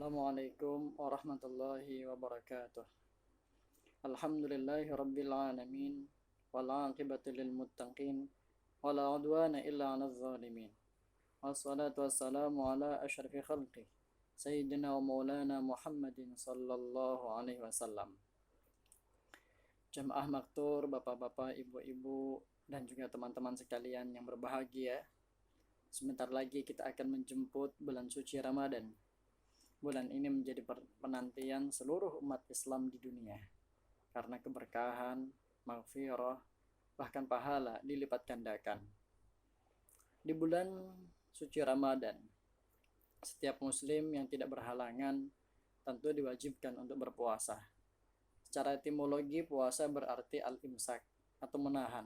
Assalamualaikum warahmatullahi wabarakatuh. Alhamdulillahi rabbil alamin. Wal aqibatu lil muttaqin. Wala udwana illa 'alal zalimin. Wassalatu wassalamu ala asyrafil khalqi Sayyidina wa maulana Muhammadin sallallahu alaihi wasallam. Jamaah maktur, bapak-bapak, ibu-ibu, dan juga teman-teman sekalian yang berbahagia. Sebentar lagi kita akan menjemput bulan suci Ramadan. Bulan ini menjadi penantian seluruh umat Islam di dunia karena keberkahan, maghfirah, bahkan pahala dilipat gandakan. Di bulan suci Ramadan, setiap muslim yang tidak berhalangan tentu diwajibkan untuk berpuasa. Secara etimologi, puasa berarti al-imsak atau menahan.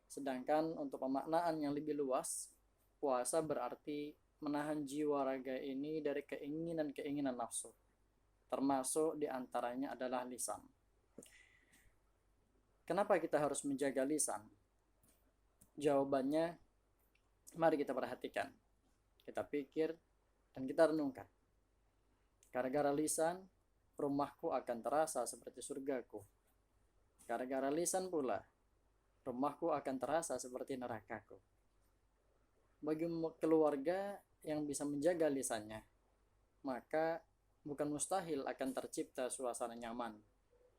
Sedangkan untuk pemaknaan yang lebih luas, puasa berarti menahan jiwa raga ini dari keinginan-keinginan nafsu. Termasuk diantaranya adalah lisan. Kenapa kita harus menjaga lisan? Jawabannya, mari kita perhatikan. Kita pikir dan kita renungkan. Gara-gara lisan, rumahku akan terasa seperti surgaku. Gara-gara lisan pula, rumahku akan terasa seperti nerakaku. Bagi keluarga yang bisa menjaga lisannya, maka bukan mustahil akan tercipta suasana nyaman,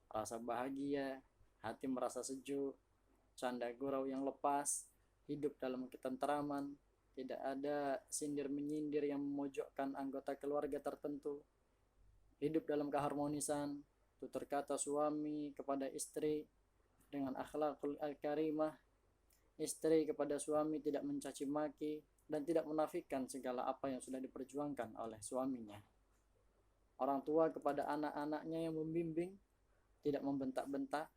rasa bahagia, hati merasa sejuk, canda gurau yang lepas, hidup dalam ketentraman, tidak ada sindir-menyindir yang memojokkan anggota keluarga tertentu, hidup dalam keharmonisan, tutur kata suami kepada istri dengan akhlakul karimah, istri kepada suami tidak mencaci maki dan tidak menafikan segala apa yang sudah diperjuangkan oleh suaminya. Orang tua kepada anak-anaknya yang membimbing, tidak membentak-bentak,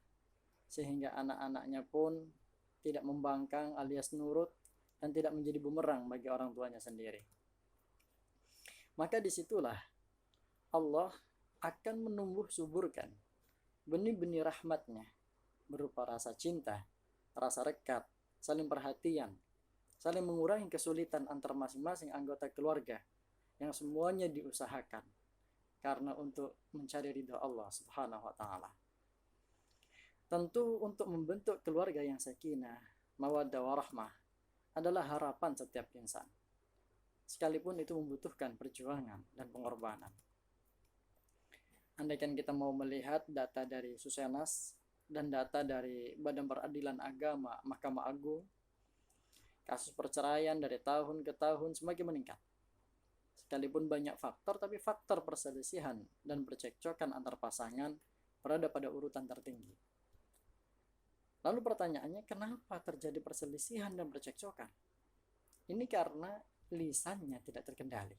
sehingga anak-anaknya pun tidak membangkang alias nurut dan tidak menjadi bumerang bagi orang tuanya sendiri. Maka disitulah Allah akan menumbuh suburkan benih-benih rahmatnya berupa rasa cinta, rasa rekat, saling perhatian, saling mengurangi kesulitan antar masing-masing anggota keluarga yang semuanya diusahakan karena untuk mencari ridha Allah Subhanahu wa taala. Tentu untuk membentuk keluarga yang sakinah, mawaddah warahmah adalah harapan setiap insan. Sekalipun itu membutuhkan perjuangan dan pengorbanan. Andaikan kita mau melihat data dari Susenas dan data dari Badan Peradilan Agama Mahkamah Agung, kasus perceraian dari tahun ke tahun semakin meningkat. Sekalipun banyak faktor, tapi faktor perselisihan dan percekcokan antar pasangan berada pada urutan tertinggi. Lalu pertanyaannya, kenapa terjadi perselisihan dan percekcokan? Ini karena lisannya tidak terkendali.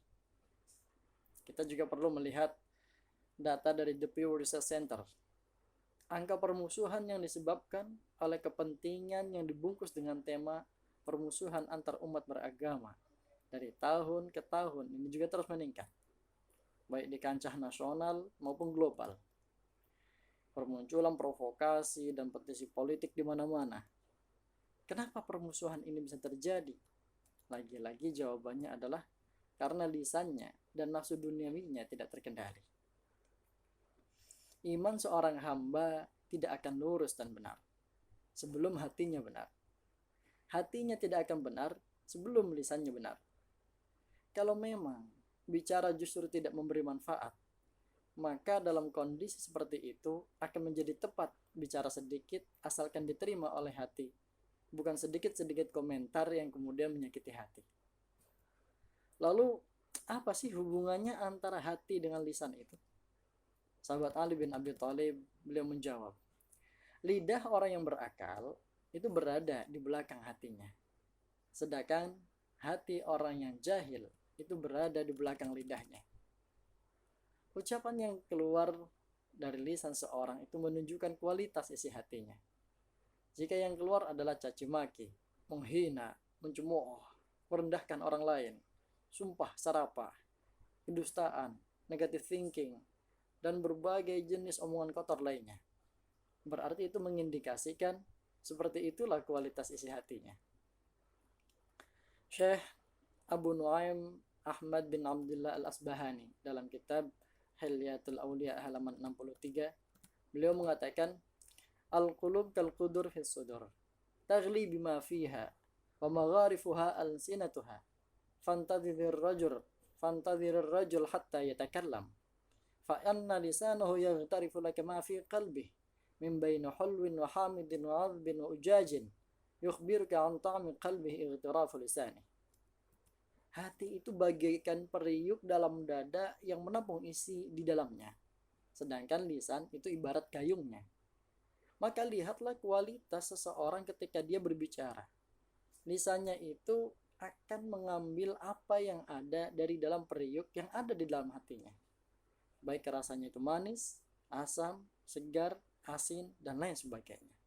Kita juga perlu melihat data dari The Pew Research Center. Angka permusuhan yang disebabkan oleh kepentingan yang dibungkus dengan tema permusuhan antar umat beragama dari tahun ke tahun ini juga terus meningkat, baik di kancah nasional maupun global. Permunculan provokasi dan petisi politik di mana-mana. Kenapa permusuhan ini bisa terjadi? Lagi-lagi jawabannya adalah karena lisannya dan nafsu duniawinya tidak terkendali. Iman seorang hamba tidak akan lurus dan benar sebelum hatinya benar. Hatinya tidak akan benar sebelum lisannya benar. Kalau memang bicara justru tidak memberi manfaat, maka dalam kondisi seperti itu akan menjadi tepat bicara sedikit asalkan diterima oleh hati, bukan sedikit-sedikit komentar yang kemudian menyakiti hati. Lalu apa sih hubungannya antara hati dengan lisan itu? Sahabat Ali bin Abi Thalib, beliau menjawab, lidah orang yang berakal itu berada di belakang hatinya. Sedangkan hati orang yang jahil itu berada di belakang lidahnya. Ucapan yang keluar dari lisan seorang itu menunjukkan kualitas isi hatinya. Jika yang keluar adalah caci maki, menghina, mencemooh, merendahkan orang lain, sumpah serapah, kedustaan, negative thinking, dan berbagai jenis omongan kotor lainnya, berarti itu mengindikasikan seperti itulah kualitas isi hatinya. Syekh Abu Nuaim Ahmad bin Abdullah Al-Asbahani dalam kitab Hilyatul Auliya halaman 63. Beliau mengatakan, al-qulub kal-qudur fis sudur, taghli bima fiha wa magharifuha al-sinatuha, fantadhir rajul hatta yatakallam, fa anna lisanahu yaghtarifu laka ma fi qalbih min baini hulwin wa hamidin wa adbin wa ujajin yukhbiruka an ta'mi qalbihi ightirafu lisani. Hati itu bagaikan periuk dalam dada yang menampung isi di dalamnya, sedangkan lisan itu ibarat gayungnya. Maka lihatlah kualitas seseorang ketika dia berbicara. Lisannya itu akan mengambil apa yang ada dari dalam periuk yang ada di dalam hatinya, baik rasanya itu manis, asam, segar, asin, dan lain sebagainya.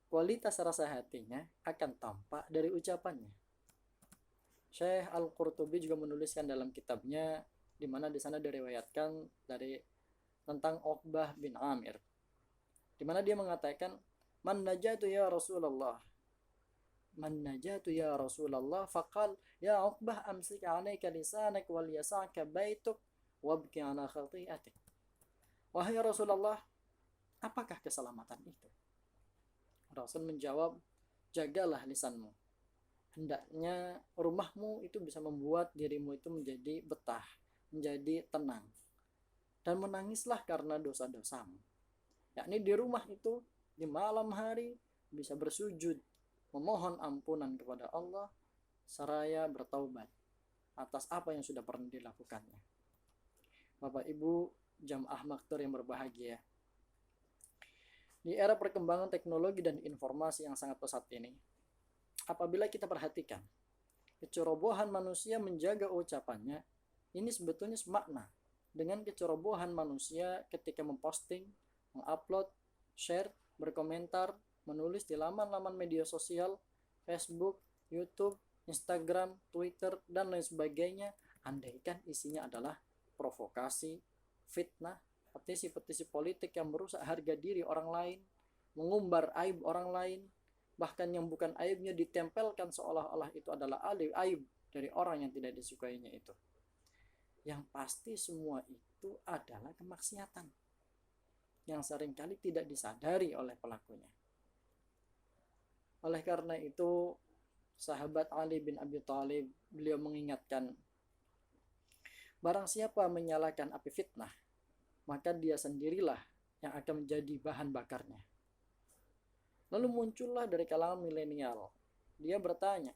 Kualitas rasa hatinya akan tampak dari ucapannya. Syekh Al-Qurtubi juga menuliskan dalam kitabnya, di mana di sana diriwayatkan dari tentang Uqbah bin Amir, di mana dia mengatakan, man najatu ya Rasulullah, faqal ya Uqbah amsik 'alaika lisanak wal yas'aka baituk wabki 'ala khati'atik. Wahai Rasulullah, apakah keselamatan itu? Rasul menjawab, jagalah lisanmu. Hendaknya rumahmu itu bisa membuat dirimu itu menjadi betah, menjadi tenang. Dan menangislah karena dosa-dosamu. Yakni di rumah itu, di malam hari, bisa bersujud, memohon ampunan kepada Allah, seraya bertaubat atas apa yang sudah pernah dilakukannya. Bapak Ibu jamaah maktur yang berbahagia, di era perkembangan teknologi dan informasi yang sangat pesat ini, apabila kita perhatikan kecerobohan manusia menjaga ucapannya, ini sebetulnya semakna dengan kecerobohan manusia ketika memposting, mengupload, share, berkomentar, menulis di laman-laman media sosial, Facebook, YouTube, Instagram, Twitter, dan lain sebagainya, andaikan isinya adalah provokasi, fitnah, petisi-petisi politik yang merusak harga diri orang lain, mengumbar aib orang lain, bahkan yang bukan aibnya ditempelkan seolah-olah itu adalah aib dari orang yang tidak disukainya itu. Yang pasti semua itu adalah kemaksiatan yang seringkali tidak disadari oleh pelakunya. Oleh karena itu, sahabat Ali bin Abi Thalib, beliau mengingatkan, barang siapa menyalakan api fitnah, maka dia sendirilah yang akan menjadi bahan bakarnya. Lalu muncullah dari kalangan milenial, dia bertanya,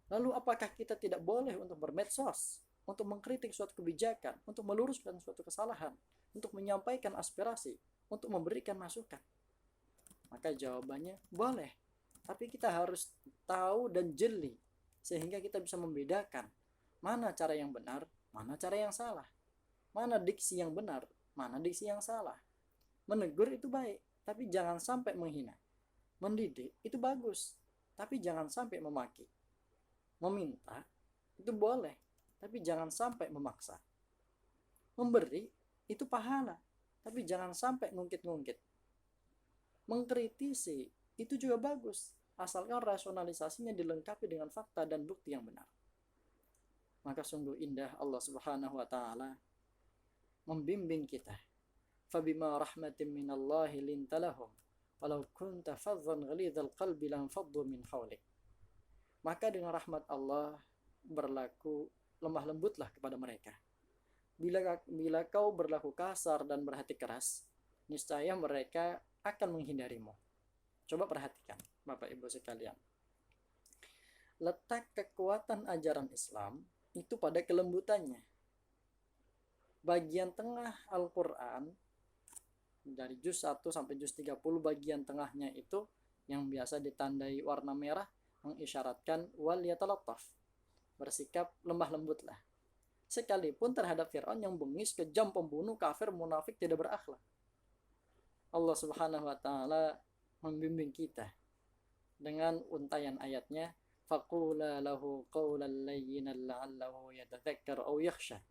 lalu apakah kita tidak boleh untuk bermedsos, untuk mengkritik suatu kebijakan, untuk meluruskan suatu kesalahan, untuk menyampaikan aspirasi, untuk memberikan masukan? Maka jawabannya, boleh. Tapi kita harus tahu dan jeli, sehingga kita bisa membedakan mana cara yang benar, mana cara yang salah, mana diksi yang benar, mana diksi yang salah. Menegur itu baik, tapi jangan sampai menghina. Mendidik itu bagus, tapi jangan sampai memaki. Meminta itu boleh, tapi jangan sampai memaksa. Memberi itu pahala, tapi jangan sampai ngungkit-ngungkit. Mengkritisi itu juga bagus, asalkan rasionalisasinya dilengkapi dengan fakta dan bukti yang benar. Maka sungguh indah Allah Subhanahu wa taala membimbing kita. Fabima rahmatin minallahi lintalahum walau kunta fadhan ghalidhal qalbi lanfaddu min hawlik. Maka dengan rahmat Allah berlaku lemah lembutlah kepada mereka. Bila kau berlaku kasar dan berhati keras, niscaya mereka akan menghindarimu. Coba perhatikan Bapak Ibu sekalian. Letak kekuatan ajaran Islam itu pada kelembutannya. Bagian tengah Al-Quran, dari juz 1 sampai juz 30, bagian tengahnya itu yang biasa ditandai warna merah, mengisyaratkan wal yatalattaf, bersikap lemah lembutlah. Sekalipun terhadap Fir'aun yang bengis, kejam, pembunuh, kafir, munafik, tidak berakhlak. Allah Subhanahu wa taala membimbing kita dengan untayan ayatnya, faqula lahu qawlan layyinan la'allahu yatadzakkar aw yakhsha.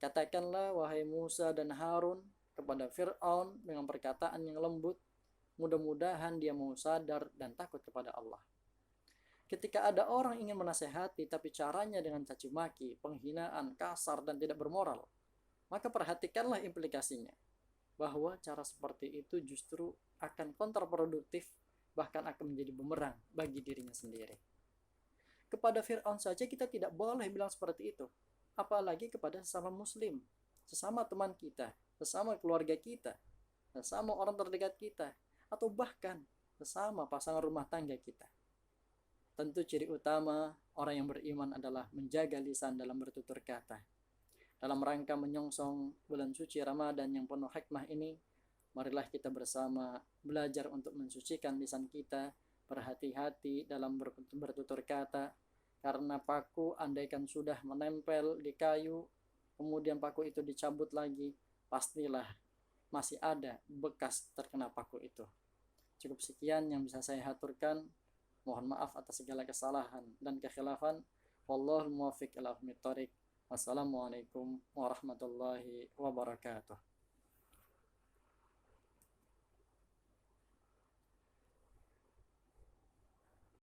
Katakanlah wahai Musa dan Harun kepada Fir'aun dengan perkataan yang lembut, mudah-mudahan dia mau sadar dan takut kepada Allah. Ketika ada orang ingin menasehati tapi caranya dengan caci maki, penghinaan, kasar, dan tidak bermoral, maka perhatikanlah implikasinya. Bahwa cara seperti itu justru akan kontraproduktif, bahkan akan menjadi bumerang bagi dirinya sendiri. Kepada Fir'aun saja kita tidak boleh bilang seperti itu. Apalagi kepada sesama muslim, sesama teman kita, sesama keluarga kita, sesama orang terdekat kita, atau bahkan sesama pasangan rumah tangga kita. Tentu ciri utama orang yang beriman adalah menjaga lisan dalam bertutur kata. Dalam rangka menyongsong bulan suci Ramadan yang penuh hikmah ini, marilah kita bersama belajar untuk mensucikan lisan kita, berhati-hati dalam bertutur kata, karena paku andaikan sudah menempel di kayu, kemudian paku itu dicabut lagi, pastilah masih ada bekas terkena paku itu. Cukup sekian yang bisa saya haturkan. Mohon maaf atas segala kesalahan dan kekhilafan. Wallahul muwaffiq ila aqwamit thoriq. Wassalamualaikum warahmatullahi wabarakatuh.